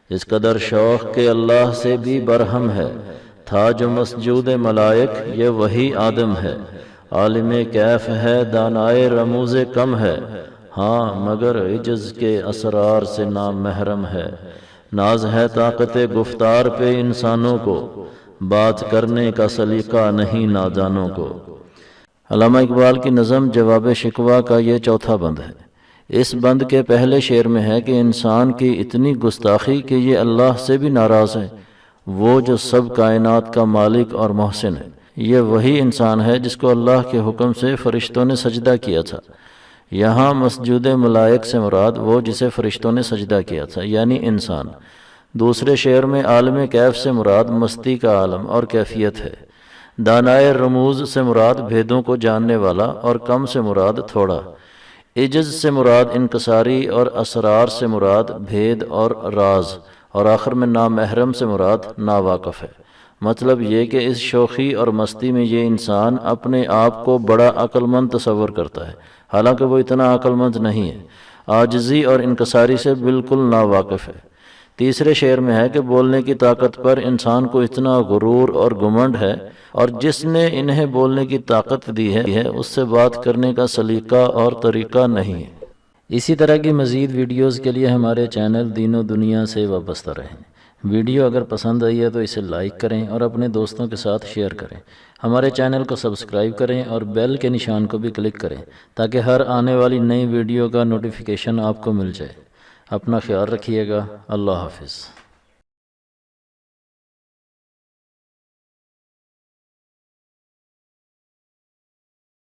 اس قدر شوق کہ اللہ سے بھی برہم ہے، تھا جو مسجود ملائک یہ وہی آدم ہے، عالم کیف ہے دانائے رموز کم ہے، ہاں مگر عجز کے اسرار سے نام محرم ہے، ناز ہے طاقت گفتار پہ انسانوں کو، بات کرنے کا سلیقہ نہیں نادانوں کو۔ علامہ اقبال کی نظم جواب شکوہ کا یہ چوتھا بند ہے۔ اس بند کے پہلے شعر میں ہے کہ انسان کی اتنی گستاخی کہ یہ اللہ سے بھی ناراض ہے، وہ جو سب کائنات کا مالک اور محسن ہے۔ یہ وہی انسان ہے جس کو اللہ کے حکم سے فرشتوں نے سجدہ کیا تھا۔ یہاں مسجود ملائک سے مراد وہ جسے فرشتوں نے سجدہ کیا تھا، یعنی انسان۔ دوسرے شعر میں عالم کیف سے مراد مستی کا عالم اور کیفیت ہے۔ دانائے رموز سے مراد بھیدوں کو جاننے والا، اور کم سے مراد تھوڑا۔ عجز سے مراد انکساری، اور اسرار سے مراد بھید اور راز، اور آخر میں نامحرم سے مراد ناواقف ہے۔ مطلب یہ کہ اس شوخی اور مستی میں یہ انسان اپنے آپ کو بڑا عقل مند تصور کرتا ہے، حالانکہ وہ اتنا عقل مند نہیں ہے، عاجزی اور انکساری سے بالکل ناواقف ہے۔ تیسرے شعر میں ہے کہ بولنے کی طاقت پر انسان کو اتنا غرور اور گھمنڈ ہے، اور جس نے انہیں بولنے کی طاقت دی ہے اس سے بات کرنے کا سلیقہ اور طریقہ نہیں ہے۔ اسی طرح کی مزید ویڈیوز کے لیے ہمارے چینل دین و دنیا سے وابستہ رہیں۔ ویڈیو اگر پسند آئی ہے تو اسے لائک کریں اور اپنے دوستوں کے ساتھ شیئر کریں۔ ہمارے چینل کو سبسکرائب کریں اور بیل کے نشان کو بھی کلک کریں تاکہ ہر آنے والی نئی ویڈیو کا نوٹیفیکیشن آپ کو مل جائے۔ اپنا خیال رکھیے گا۔ اللہ حافظ۔